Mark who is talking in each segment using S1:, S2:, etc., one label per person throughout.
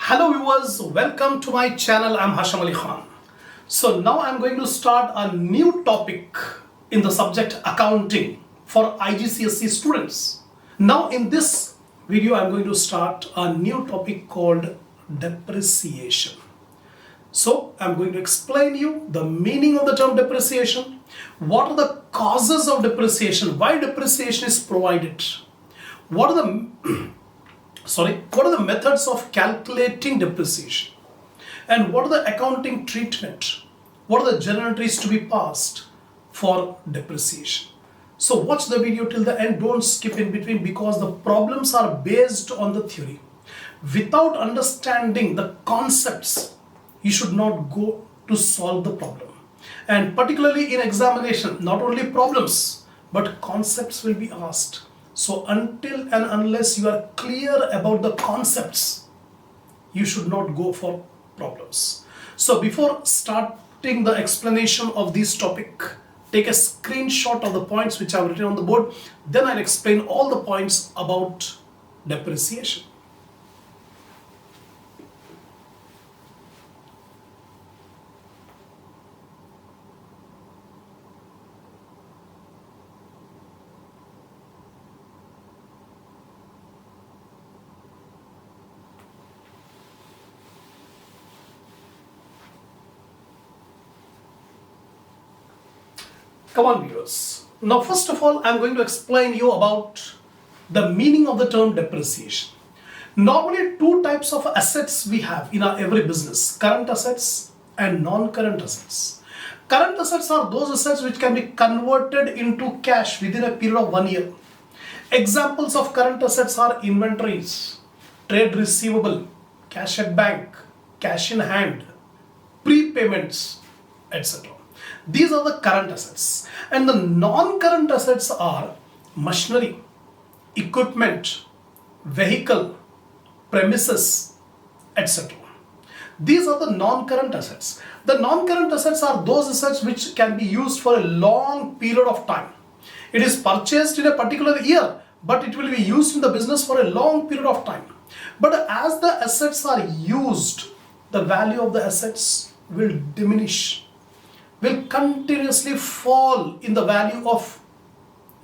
S1: Hello viewers, welcome to my channel. I'm Hasham Ali Khan. So now I'm going to start a new topic in the subject accounting for IGCSE students. Now in this video I'm going to start a new topic called depreciation. So I'm going to explain you the meaning of the term depreciation, what are the causes of depreciation, why depreciation is provided, what are the methods of calculating depreciation, and what are the accounting treatment, what are the journal entries to be passed for depreciation. So watch the video till the end, don't skip in between, because the problems are based on the theory. Without understanding the concepts, you should not go to solve the problem. And particularly in examination, not only problems but concepts will be asked. So until and unless you are clear about the concepts, you should not go for problems. So before starting the explanation of this topic, take a screenshot of the points which I have written on the board. Then I'll explain all the points about depreciation. Come on viewers. Now first of all, I'm going to explain you about the meaning of the term depreciation. Normally two types of assets we have in our every business: current assets and non-current assets. Current assets are those assets which can be converted into cash within a period of 1 year. Examples of current assets are inventories, trade receivable, cash at bank, cash in hand, prepayments, etc. These are the current assets. And the non-current assets are machinery, equipment, vehicle, premises, etc. These are the non-current assets. The non-current assets are those assets which can be used for a long period of time. It is purchased in a particular year, but it will be used in the business for a long period of time. But as the assets are used, the value of the assets will diminish, will continuously fall in the value of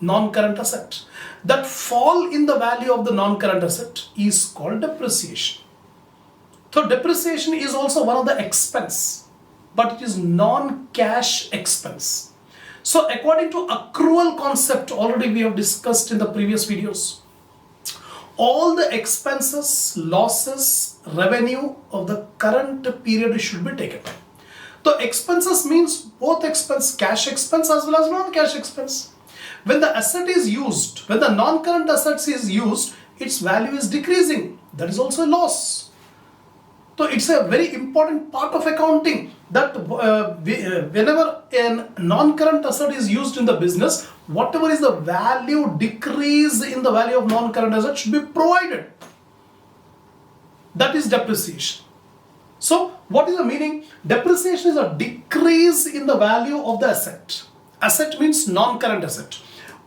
S1: non-current asset. That fall in the value of the non-current asset is called depreciation. So depreciation is also one of the expense, but it is non-cash expense. So according to accrual concept, already we have discussed in the previous videos, all the expenses, losses, revenue of the current period should be taken. So expenses means both expense, cash expense as well as non-cash expense. When the asset is used, when the non-current assets is used, its value is decreasing. That is also a loss. So it's a very important part of accounting that whenever a non-current asset is used in the business, whatever is the value decrease in the value of non-current asset should be provided. That is depreciation. So what is the meaning? Depreciation is a decrease in the value of the asset. Asset means non-current asset.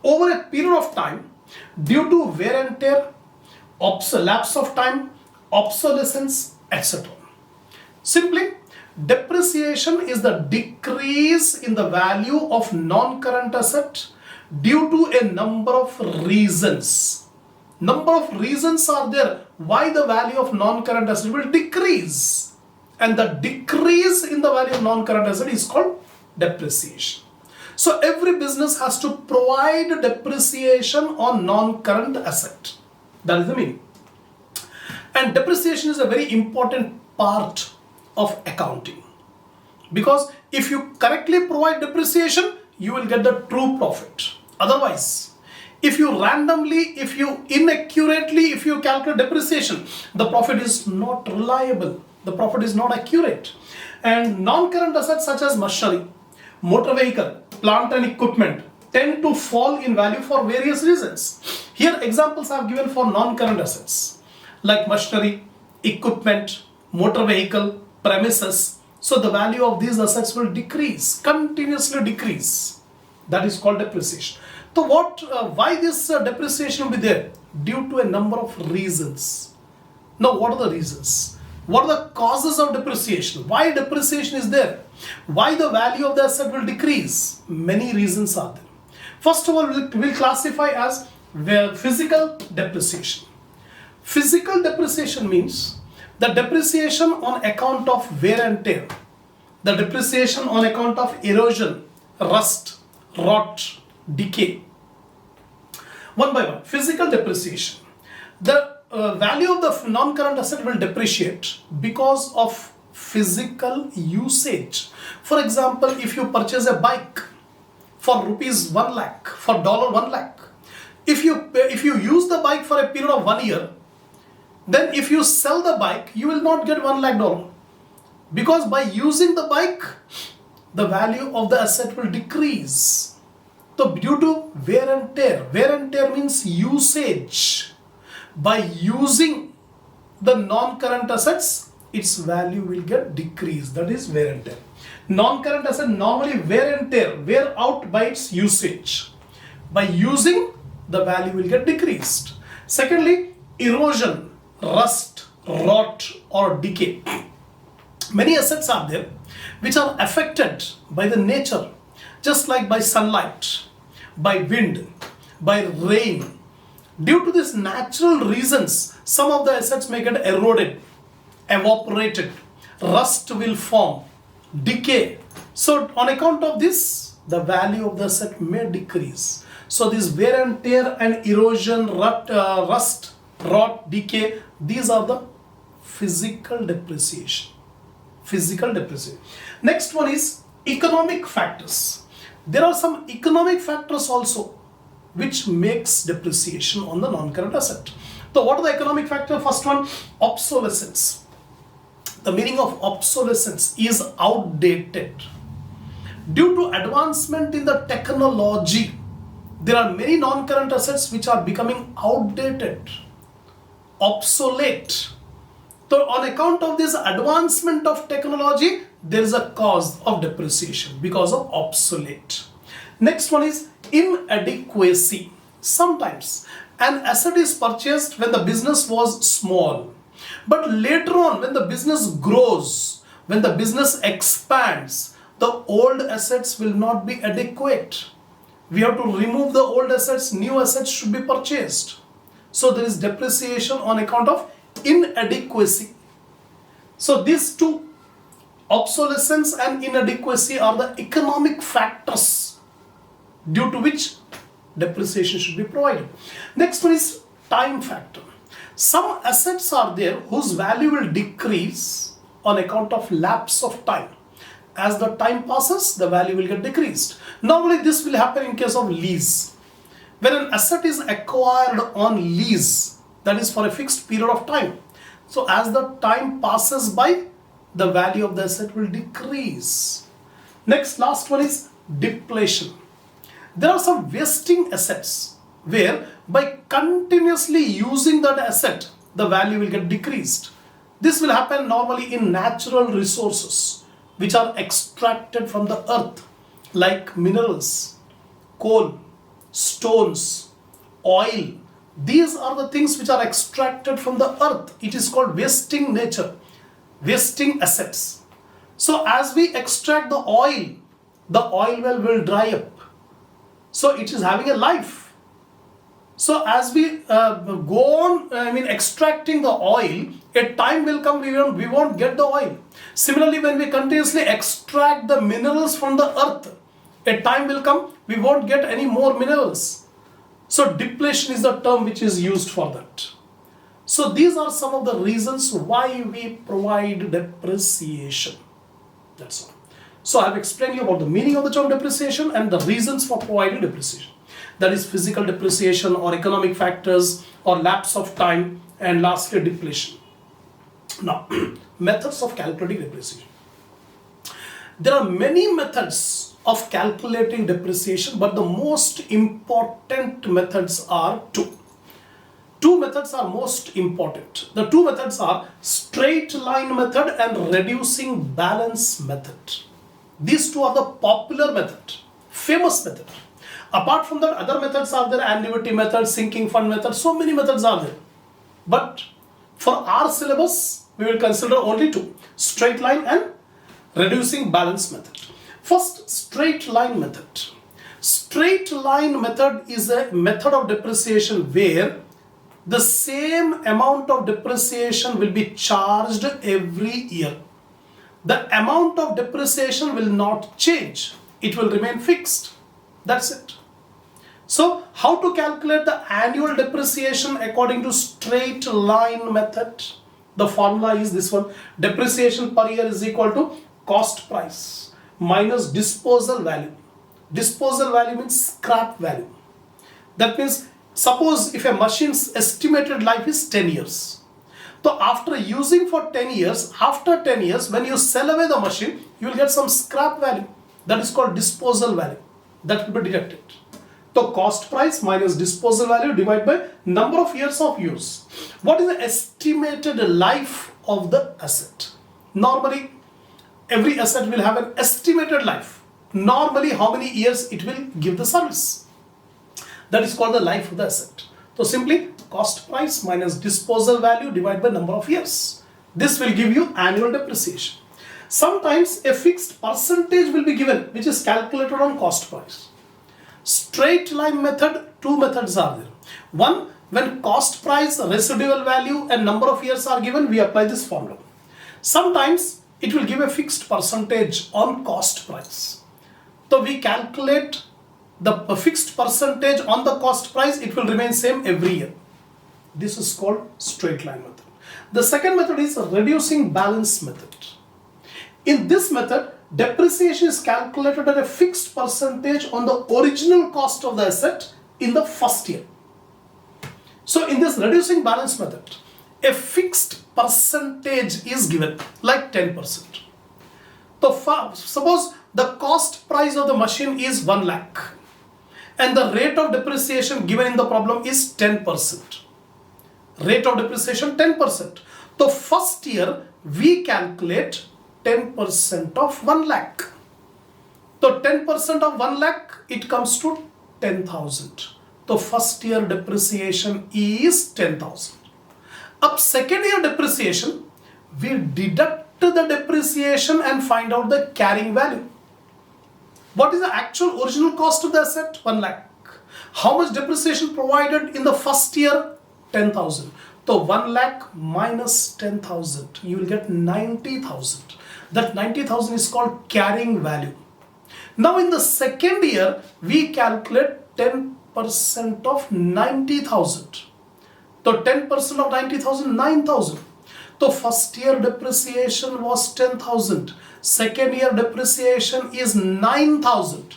S1: Over a period of time, due to wear and tear, lapse of time, obsolescence, etc. Simply, depreciation is the decrease in the value of non-current asset due to a number of reasons. Number of reasons are there why the value of non-current asset will decrease. And the decrease in the value of non-current asset is called depreciation. So every business has to provide depreciation on non-current asset. That is the meaning. And depreciation is a very important part of accounting, because if you correctly provide depreciation, you will get the true profit. Otherwise, if you randomly, if you inaccurately, if you calculate depreciation, the profit is not reliable. The profit is not accurate. And non-current assets such as machinery, motor vehicle, plant and equipment tend to fall in value for various reasons. Here examples I have given for non-current assets like machinery, equipment, motor vehicle, premises. So the value of these assets will decrease, continuously decrease. That is called depreciation. So why this depreciation will be there? Due to a number of reasons. Now what are the reasons? What are the causes of depreciation? Why depreciation is there? Why the value of the asset will decrease? Many reasons are there. First of all, we'll classify as physical depreciation. Physical depreciation means the depreciation on account of wear and tear, the depreciation on account of erosion, rust, rot, decay. One by one, physical depreciation. The value of the non-current asset will depreciate because of physical usage. For example, if you purchase a bike for rupees 1 lakh, for $1 lakh, if you use the bike for a period of 1 year, then if you sell the bike, you will not get $1 lakh, because by using the bike, the value of the asset will decrease. So due to wear and tear means usage. By using the non-current assets, its value will get decreased. That is wear and tear. Non-current asset normally wear and tear, wear out by its usage. By using, the value will get decreased. Secondly, erosion, rust, rot or decay. Many assets are there which are affected by the nature, just like by sunlight, by wind, by rain. Due to these natural reasons, some of the assets may get eroded, evaporated, rust will form, decay. So on account of this, the value of the asset may decrease. So this wear and tear and erosion, rust, rot, decay, these are the physical depreciation. Physical depreciation. Next one is economic factors. There are some economic factors also which makes depreciation on the non-current asset. So what are the economic factors? First one, obsolescence. The meaning of obsolescence is outdated. Due to advancement in the technology, there are many non-current assets which are becoming outdated, obsolete. So on account of this advancement of technology, there is a cause of depreciation because of obsolete. Next one is inadequacy. Sometimes an asset is purchased when the business was small, but later on when the business grows, when the business expands, the old assets will not be adequate. We have to remove the old assets, new assets should be purchased. So there is depreciation on account of inadequacy. So these two, obsolescence and inadequacy, are the economic factors due to which depreciation should be provided. Next one is time factor. Some assets are there whose value will decrease on account of lapse of time. As the time passes, the value will get decreased. Normally this will happen in case of lease. When an asset is acquired on lease, that is for a fixed period of time. So as the time passes by, the value of the asset will decrease. Next, last one is depletion. There are some wasting assets where by continuously using that asset, the value will get decreased. This will happen normally in natural resources which are extracted from the earth, like minerals, coal, stones, oil. These are the things which are extracted from the earth. It is called wasting nature, wasting assets. So as we extract the oil well will dry up. So it is having a life. So as we go on, extracting the oil, a time will come we won't get the oil. Similarly, when we continuously extract the minerals from the earth, a time will come we won't get any more minerals. So depletion is the term which is used for that. So these are some of the reasons why we provide depreciation. That's all. So I have explained you about the meaning of the term depreciation and the reasons for providing depreciation. That is physical depreciation or economic factors or lapse of time, and lastly depletion. Now, methods of calculating depreciation. There are many methods of calculating depreciation, but the most important methods are two. Two methods are most important. The two methods are straight line method and reducing balance method. These two are the popular method, famous method. Apart from that, other methods are there, annuity method, sinking fund method, so many methods are there. But for our syllabus, We will consider only two, straight line and reducing balance method. First, straight line method. Straight line method is a method of depreciation where the same amount of depreciation will be charged every year. The amount of depreciation will not change. It will remain fixed. That's it. So, how to calculate the annual depreciation according to straight line method? The formula is this one. Depreciation per year is equal to cost price minus disposal value. Disposal value means scrap value. That means, suppose if a machine's estimated life is 10 years. So after using for 10 years, after 10 years, when you sell away the machine, you will get some scrap value. That is called disposal value. That will be deducted. So cost price minus disposal value divided by number of years of use. What is the estimated life of the asset? Normally, every asset will have an estimated life. Normally, how many years it will give the service? That is called the life of the asset. So simply cost price minus disposal value divided by number of years. This will give you annual depreciation. Sometimes a fixed percentage will be given which is calculated on cost price. Straight line method, two methods are there. One, when cost price, residual value and number of years are given, we apply this formula. Sometimes it will give a fixed percentage on cost price. So we calculate the fixed percentage on the cost price, it will remain same every year. This is called straight line method. The second method is reducing balance method. In this method, depreciation is calculated at a fixed percentage on the original cost of the asset in the first year. So in this reducing balance method, a fixed percentage is given like 10%. So suppose the cost price of the machine is 1 lakh and the rate of depreciation given in the problem is 10%. Rate of depreciation 10%. So first year we calculate 10% of 1 lakh. So 10% of 1 lakh, it comes to 10,000. So first year depreciation is 10,000. Up second year depreciation, we deduct the depreciation and find out the carrying value. What is the actual original cost of the asset? 1 lakh. How much depreciation provided in the first year? 10,000. So 1 lakh minus 10,000, you will get 90,000. That 90,000 is called carrying value. Now in the second year, we calculate 10% of 90,000. So 10% of 90,000, 9,000. So first year depreciation was 10,000. Second year depreciation is 9,000.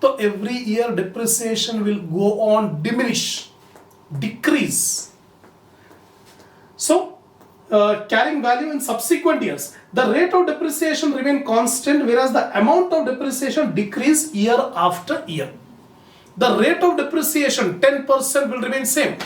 S1: So every year depreciation will go on diminish, decrease. So carrying value in subsequent years, the rate of depreciation remain constant, whereas the amount of depreciation decrease year after year. The rate of depreciation 10% will remain same,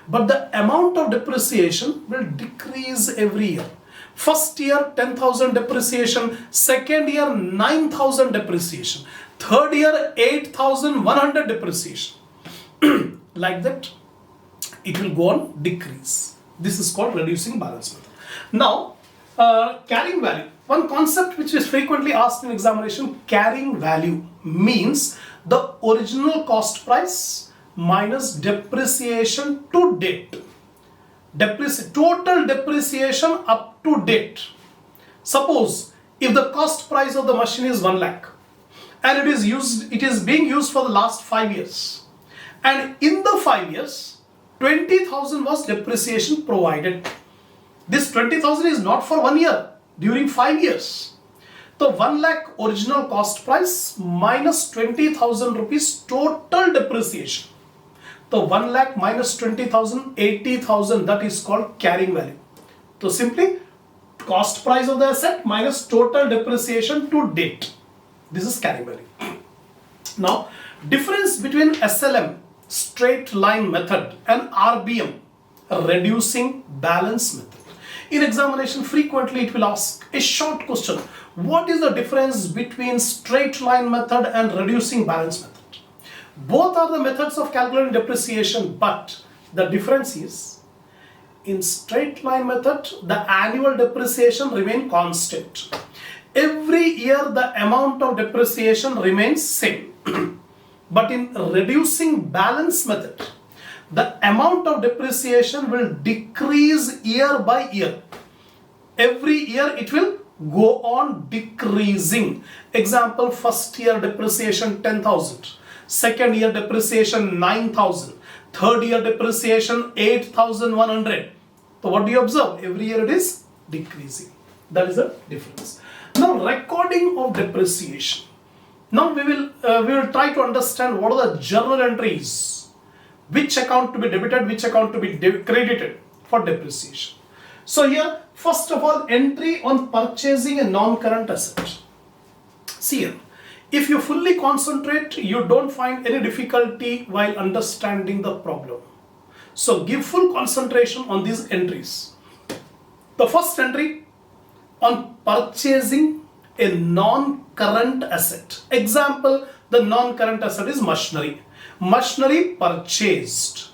S1: but the amount of depreciation will decrease every year. First year 10,000 depreciation, second year 9,000 depreciation, third year 8,100 depreciation. Like that, it will go on decrease. This is called reducing balance method. Now, carrying value. One concept which is frequently asked in examination, carrying value means the original cost price minus depreciation to date. Total depreciation up to date. Suppose if the cost price of the machine is 1 lakh and it is being used for the last 5 years, and in the 5 years 20,000 was depreciation provided. This 20,000 is not for 1 year, during 5 years. So 1 lakh original cost price minus 20,000 rupees total depreciation. So 1 lakh minus 20,000, 80,000, that is called carrying value. So simply cost price of the asset minus total depreciation to date. This is carrying value. Now, difference between SLM, straight line method, and RBM, reducing balance method. In examination, frequently it will ask a short question. What is the difference between straight line method and reducing balance method? Both are the methods of calculating depreciation, but the difference is In straight line method, the annual depreciation remain constant. Every year the amount of depreciation remains same. But in reducing balance method, the amount of depreciation will decrease year by year. Every year it will go on decreasing. Example, first year depreciation 10,000, second year depreciation 9,000, third year depreciation 8,100. So what do you observe? Every year it is decreasing. That is the difference. Now recording of depreciation. Now we will try to understand what are the journal entries, which account to be debited, which account to be credited for depreciation. So here, first of all, entry on purchasing a non-current asset. See here, if you fully concentrate, you don't find any difficulty while understanding the problem. So give full concentration on these entries. The first entry on purchasing a non-current asset. Example, the non-current asset is machinery. Machinery purchased.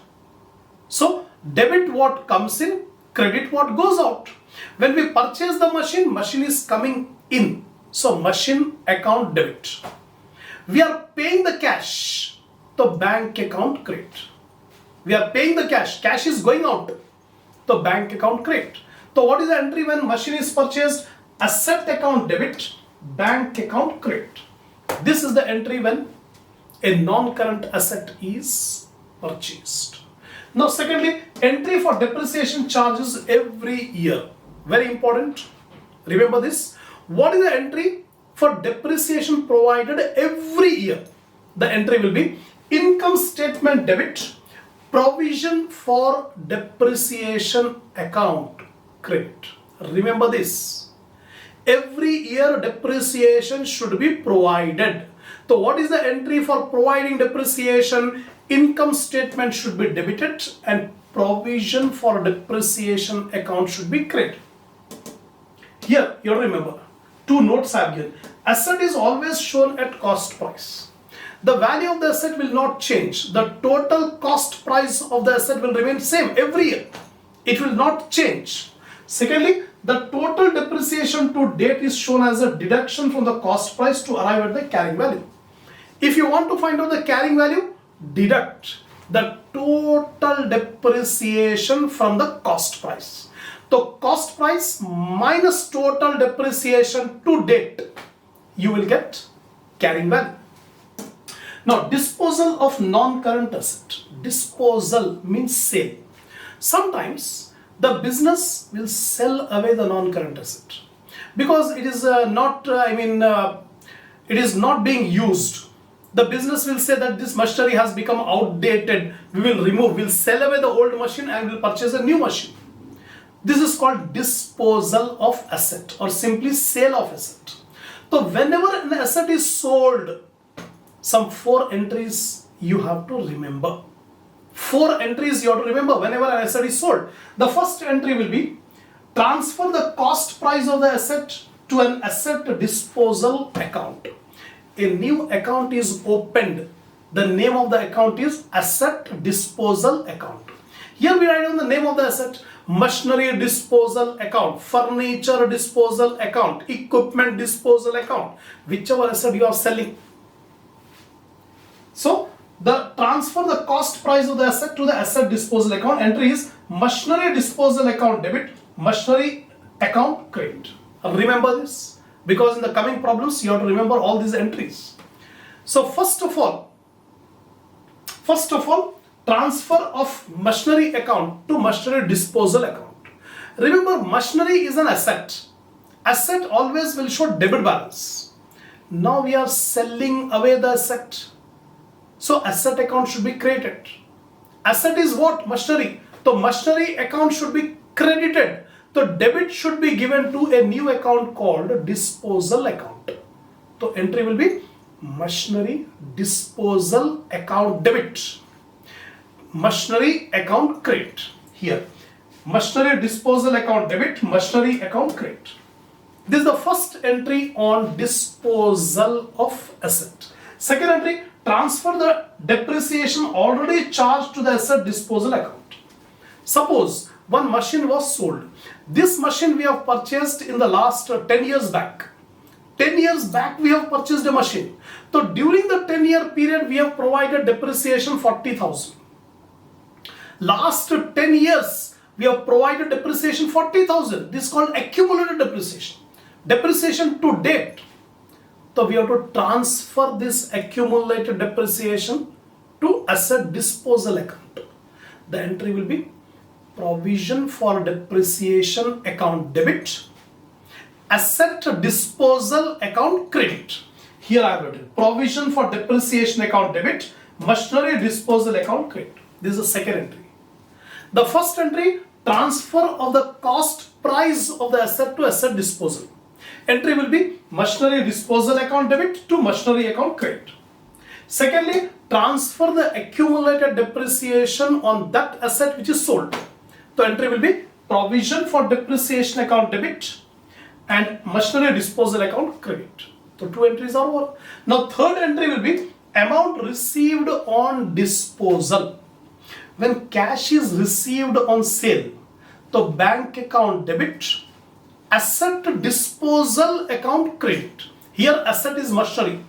S1: So debit what comes in, credit what goes out. When we purchase the machine, machine is coming in. So machine account debit. We are paying the cash, the bank account credit. We are paying the cash, cash is going out, the bank account credit. So what is the entry when machine is purchased? Asset account debit, bank account credit. This is the entry when a non-current asset is purchased. Now secondly, entry for depreciation charges every year. Very important. Remember this. What is the entry for depreciation provided every year? The entry will be income statement debit, provision for depreciation account credit. Remember this. Every year depreciation should be provided. So what is the entry for providing depreciation? Income statement should be debited and provision for depreciation account should be credited. Here you remember, two notes I have given. Asset is always shown at cost price. The value of the asset will not change. The total cost price of the asset will remain same every year. It will not change. Secondly, the total depreciation to date is shown as a deduction from the cost price to arrive at the carrying value. If you want to find out the carrying value, deduct the total depreciation from the cost price. So cost price minus total depreciation to date, you will get carrying value. Now disposal of non-current asset. Disposal means sale. Sometimes the business will sell away the non-current asset because it is it is not being used. The business will say that this machinery has become outdated. We will remove, we'll sell away the old machine and we'll purchase a new machine. This is called disposal of asset or simply sale of asset. So whenever an asset is sold, some 4 entries you have to remember. 4 entries you have to remember whenever an asset is sold. The first entry will be transfer the cost price of the asset to an asset disposal account. A new account is opened. The name of the account is asset disposal account. Here we write down the name of the asset. Machinery disposal account, furniture disposal account, equipment disposal account, whichever asset you are selling. So the transfer the cost price of the asset to the asset disposal account. Entry is machinery disposal account debit, machinery account credit. Remember this because in the coming problems you have to remember all these entries. So first of all, transfer of machinery account to machinery disposal account. Remember, machinery is an asset. Asset always will show debit balance. Now we are selling away the asset. So asset account should be created. Asset is what? Machinery. So machinery account should be credited. So debit should be given to a new account called disposal account. So entry will be machinery disposal account debit. Machinery account credit. Here, machinery disposal account debit, machinery account credit. This is the first entry on disposal of asset. Second entry, transfer the depreciation already charged to the asset disposal account. Suppose one machine was sold. This machine we have purchased in the last 10 years back. 10 years back we have purchased a machine. So during the 10-year period we have provided depreciation 40,000. Last 10 years we have provided depreciation 40,000. This is called accumulated depreciation. Depreciation to date. So we have to transfer this accumulated depreciation to asset disposal account. The entry will be provision for depreciation account debit, asset disposal account credit. Here I have written provision for depreciation account debit, machinery disposal account credit. This is the second entry. The first entry, transfer of the cost price of the asset to asset disposal. Entry will be machinery disposal account debit to machinery account credit. Secondly, transfer the accumulated depreciation on that asset which is sold. So entry will be provision for depreciation account debit and machinery disposal account credit. So two entries are over. Now third entry will be amount received on disposal. When cash is received on sale, the bank account debit, asset disposal account credit. Here asset is machinery.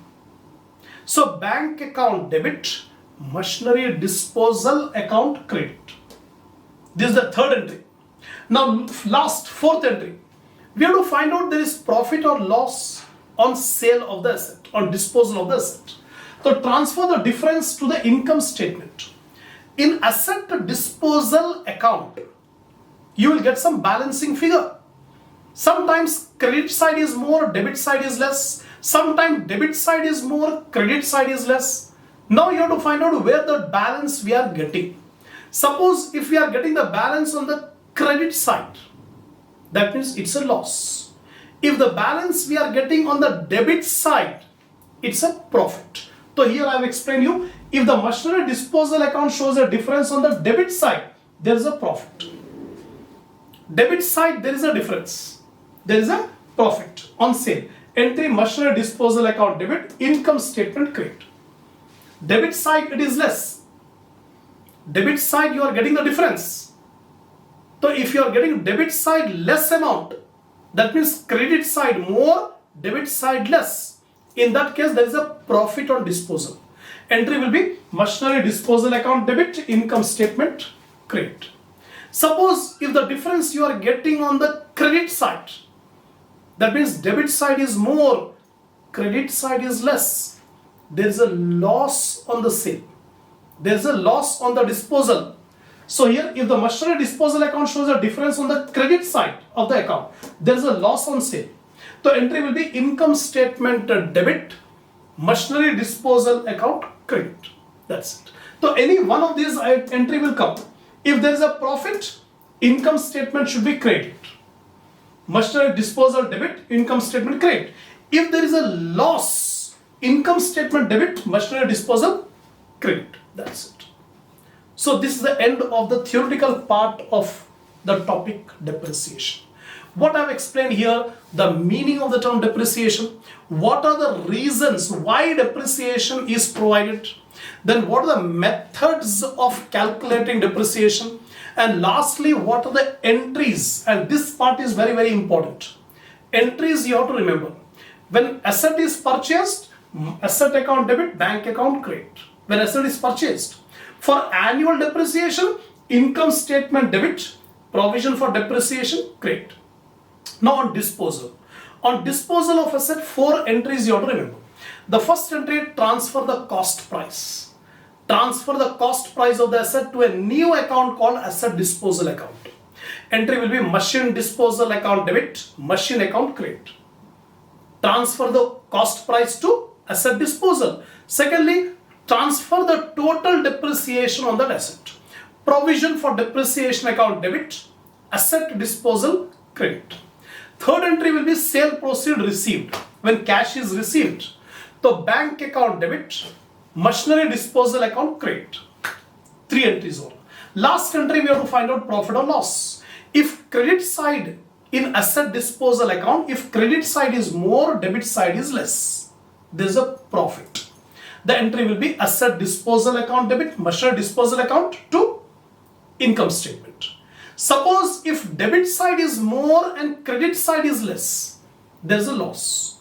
S1: So bank account debit, machinery disposal account credit. This is the third entry. Now last fourth entry. We have to find out there is profit or loss on sale of the asset, on disposal of the asset. So transfer the difference to the income statement. In asset disposal account, you will get some balancing figure. Sometimes credit side is more, debit side is less. Sometimes debit side is more, credit side is less. Now you have to find out where the balance we are getting. Suppose if we are getting the balance on the credit side, that means it's a loss. If the balance we are getting on the debit side, it's a profit. So here I have explained you, if the machinery disposal account shows a difference on the debit side, there is a profit. Debit side, there is a difference. There is a profit on sale. Entry machinery disposal account debit, income statement credit. Debit side, it is less. Debit side, you are getting the difference. So if you are getting debit side less amount, that means credit side more, debit side less. In that case, there is a profit on disposal. Entry will be machinery disposal account debit, income statement credit. Suppose if the difference you are getting on the credit side, that means debit side is more, credit side is less. There is a loss on the sale. There is a loss on the disposal. So here, if the machinery disposal account shows a difference on the credit side of the account, there is a loss on sale. So entry will be income statement debit, machinery disposal account credit. That's it. So any one of these entry will come. If there is a profit, income statement should be credit. Machinery disposal debit, income statement credit. If there is a loss, income statement debit, machinery disposal credit. That's it. So this is the end of the theoretical part of the topic depreciation. What I have explained here, the meaning of the term depreciation, what are the reasons why depreciation is provided, then what are the methods of calculating depreciation, and lastly, what are the entries? And this part is very, very important. Entries you have to remember. When asset is purchased, asset account debit, bank account credit. When asset is purchased. For annual depreciation, income statement debit, provision for depreciation credit. Now on disposal. On disposal of asset, 4 entries you have to remember. The first entry, transfer the cost price. Transfer the cost price of the asset to a new account called asset disposal account. Entry will be machine disposal account debit, machine account credit. Transfer the cost price to asset disposal. Secondly, transfer the total depreciation on that asset. Provision for depreciation account debit, asset disposal credit. Third entry will be sale proceed received. When cash is received, the bank account debit, machinery disposal account credit. 3 entries over. Last entry we have to find out profit or loss. If credit side in asset disposal account, if credit side is more, debit side is less, there is a profit. The entry will be asset disposal account debit, machinery disposal account to income statement. Suppose if debit side is more and credit side is less, there is a loss.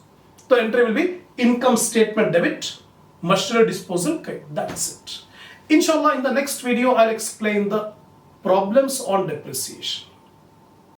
S1: The entry will be income statement debit, machinery disposal credit. That's it. Inshallah, in the next video, I'll explain the problems on depreciation.